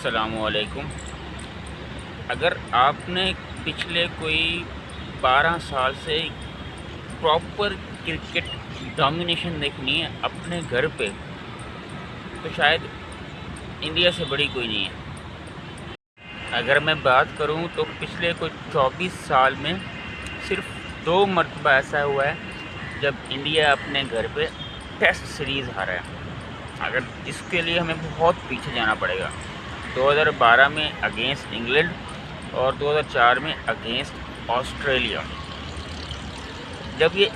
अस्सलामुअलैकुम। अगर आपने पिछले कोई 12 साल से प्रॉपर क्रिकेट डोमिनेशन देखनी है अपने घर पे, तो शायद इंडिया से बड़ी कोई नहीं है। अगर मैं बात करूं तो पिछले कोई 24 साल में सिर्फ 2 मरतबा ऐसा हुआ है जब इंडिया अपने घर पे टेस्ट सीरीज़ हारा है। अगर इसके लिए हमें बहुत पीछे जाना पड़ेगा। 2012 में अगेंस्ट इंग्लैंड और 2004 में अगेंस्ट ऑस्ट्रेलिया। जब ये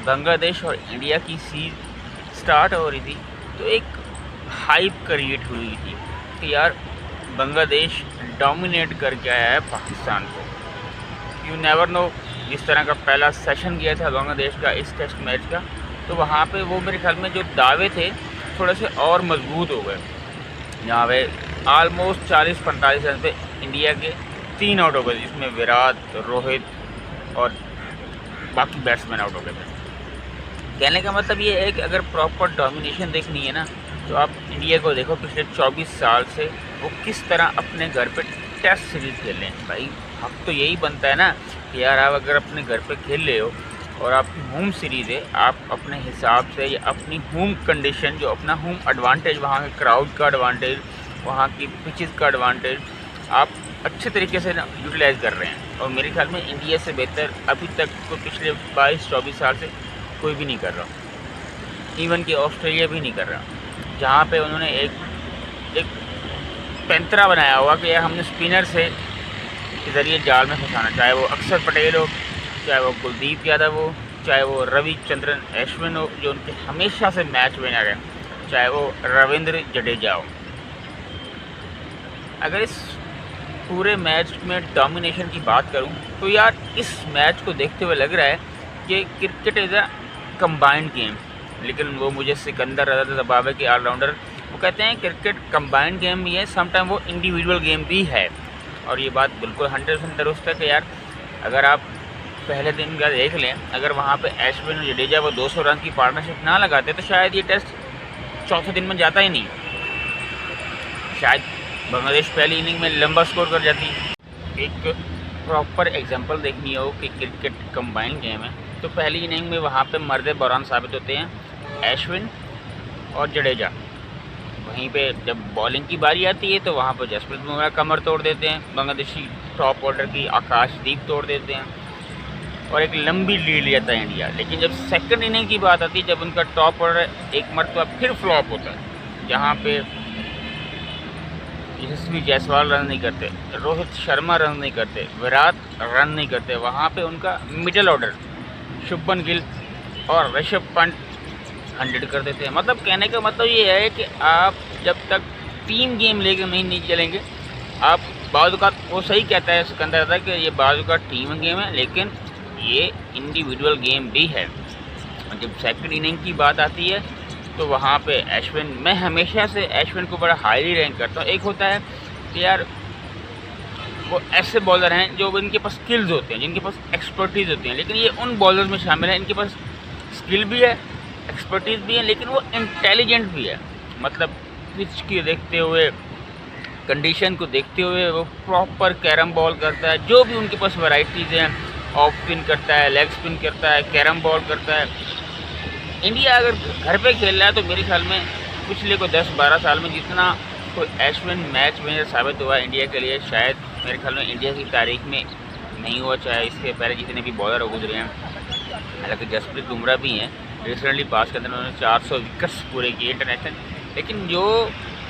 बांग्लादेश और इंडिया की सीरीज स्टार्ट हो रही थी तो एक हाइप क्रिएट हुई थी कि यार बांग्लादेश डोमिनेट करके आया है पाकिस्तान को। यू नेवर नो, जिस तरह का पहला सेशन गया था बांग्लादेश का इस टेस्ट मैच का, तो वहाँ पे वो मेरे ख्याल में जो दावे थे थोड़े से और मजबूत हो गए। यहाँ पे आलमोस्ट 40-45 रन पे इंडिया के 3 आउट हो गए, जिसमें विराट, रोहित और बाकी बैट्समैन आउट हो गए थे। कहने का मतलब ये है कि अगर प्रॉपर डोमिनेशन देखनी है ना, तो आप इंडिया को देखो पिछले 24 साल से वो किस तरह अपने घर पे टेस्ट सीरीज़ खेल रहे हैं। भाई हक तो यही बनता है ना कि यार आप अगर अपने घर पे खेल रहे हो और आपकी होम सीरीज़ है, आप अपने हिसाब से या अपनी होम कंडीशन, जो अपना होम एडवांटेज, वहाँ के क्राउड का एडवांटेज, वहाँ की पिचेस का एडवांटेज आप अच्छे तरीके से यूटिलाइज़ कर रहे हैं। और मेरे ख्याल में इंडिया से बेहतर अभी तक तो पिछले 22-24 साल से कोई भी नहीं कर रहा, इवन कि ऑस्ट्रेलिया भी नहीं कर रहा। जहाँ पे उन्होंने एक पैंतरा बनाया हुआ कि यार हमने स्पिनर से के ज़रिए जाल में फंसाना, चाहे वो अक्षर पटेल हो, चाहे वो कुलदीप यादव हो, चाहे वो रविचंद्रन अश्विन हो जो उनके हमेशा से मैच विनर है, चाहे वो रविंद्र जडेजा हो। अगर इस पूरे मैच में डोमिनेशन की बात करूं तो यार इस मैच को देखते हुए लग रहा है कि cricket is a combined game. लेकिन वो मुझे सिकंदर रजा ज़बावे के ऑलराउंडर वो कहते हैं क्रिकेट कंबाइंड गेम भी है, समटाइम वो इंडिविजुअल गेम भी है। और ये बात बिल्कुल 100% दुरुस्त है कि यार अगर आप पहले दिन का देख लें, अगर वहाँ पे अश्विन और जडेजा वो 200 रन की पार्टनरशिप ना लगाते तो शायद ये टेस्ट चौथे दिन में जाता ही नहीं। शायद बांग्लादेश पहली इनिंग में लंबा स्कोर कर जाती। एक प्रॉपर एग्जांपल देखनी हो कि क्रिकेट कंबाइंड गेम है तो पहली इनिंग में वहाँ पे मर्द बौरान साबित होते हैं अश्विन और जडेजा। वहीं पे जब बॉलिंग की बारी आती है तो वहाँ पर जसप्रीत बुमराह कमर तोड़ देते हैं, बांग्लादेशी टॉप ऑर्डर की आकाशदीप तोड़ देते हैं और एक लंबी लीड लेता है इंडिया। लेकिन जब सेकंड इनिंग की बात आती है, जब उनका टॉप ऑर्डर एक मरतबा फिर फ्लॉप होता है, जहाँ पे यशस्वी जायसवाल रन नहीं करते, रोहित शर्मा रन नहीं करते, विराट रन नहीं करते, वहाँ पे उनका मिडिल ऑर्डर शुभमन गिल और ऋषभ पंत 100 कर देते हैं। मतलब कहने का मतलब ये है कि आप जब तक टीम गेम लेकर नहीं चलेंगे, आप बाज़ का वो सही कहता है सिकंदर रजा कि ये बाज़ का टीम गेम है लेकिन ये इंडिविजुअल गेम भी है। और जब सेकंड इनिंग की बात आती है तो वहाँ पे अश्विन, मैं हमेशा से अश्विन को बड़ा हाईली रैंक करता हूँ। एक होता है कि यार वो ऐसे बॉलर हैं जो इनके पास स्किल्स होते हैं, जिनके पास एक्सपर्टीज़ होती हैं, लेकिन ये उन बॉलर्स में शामिल है इनके पास स्किल भी है, एक्सपर्टीज़ भी है, लेकिन वो इंटेलिजेंट भी है। मतलब पिच की देखते हुए, कंडीशन को देखते हुए वो प्रॉपर कैरम बॉल करता है। जो भी उनके पास वैरायटीज़ हैं, ऑफ स्पिन करता है, लेग स्पिन करता है, कैरम बॉल करता है। इंडिया अगर घर पे खेल रहा है तो मेरे ख्याल में पिछले को 10-12 साल में जितना कोई अश्विन मैच विनर साबित हुआ इंडिया के लिए, शायद मेरे ख्याल में इंडिया की तारीख में नहीं हुआ, चाहे इसके पहले जितने भी बॉलर गुजरे हैं। हालांकि जसप्रीत बुमराह भी हैं, रिसेंटली पास के अंदर उन्होंने 400 विकेट्स पूरे किए इंटरनेशनल। लेकिन जो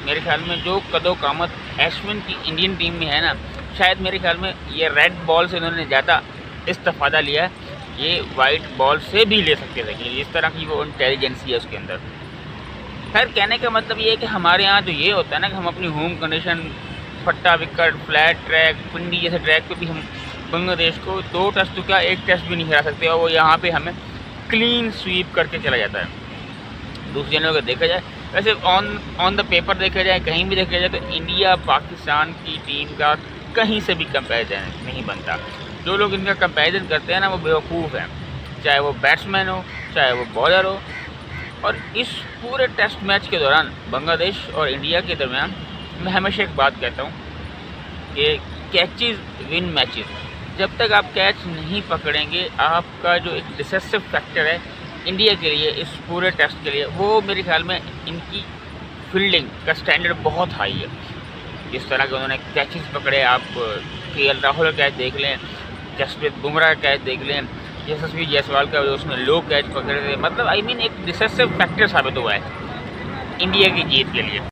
मेरे ख्याल में जो कदो कामत अश्विन की इंडियन टीम में है ना, शायद मेरे ख्याल में ये रेड बॉल से उन्होंने ज़्यादा इस्तेफादा लिया है। ये वाइट बॉल से भी ले सकते थे कि इस तरह की वो इंटेलिजेंसी है उसके अंदर। खैर कहने का मतलब ये है कि हमारे यहाँ जो ये होता है ना कि हम अपनी होम कंडीशन, फट्टा विकेट, फ्लैट ट्रैक, पिंडी जैसे ट्रैक पे भी हम बांग्लादेश को 2 टेस्ट तो क्या 1 टेस्ट भी नहीं हरा सकते, और वो यहाँ पे हमें क्लीन स्वीप करके चला जाता है। दूसरी जगह अगर देखा जाए, वैसे ऑन द पेपर देखा जाए, कहीं भी देखा जाए तो इंडिया पाकिस्तान की टीम का कहीं से भी कंपैरिजन नहीं बनता। जो लोग इनका कंपैरिजन करते हैं ना वो बेवकूफ़ हैं, चाहे वो बैट्समैन हो चाहे वो बॉलर हो। और इस पूरे टेस्ट मैच के दौरान बांग्लादेश और इंडिया के दरमियान मैं हमेशा एक बात कहता हूँ कि कैचेज़ विन मैचेज़। जब तक आप कैच नहीं पकड़ेंगे, आपका जो एक डिसिसिव फैक्टर है इंडिया के लिए, इस पूरे टेस्ट के लिए, वो मेरे ख़्याल में इनकी फील्डिंग का स्टैंडर्ड बहुत हाई है। जिस तरह के उन्होंने कैचेस पकड़े, आप केएल राहुल का कैच देख लें, जसप्रीत बुमराह का कैच देख लें, यशस्वी जायसवाल का जो उसने लो कैच पकड़े थे, मतलब एक डिसिसिव फैक्टर साबित हुआ है इंडिया की जीत के लिए।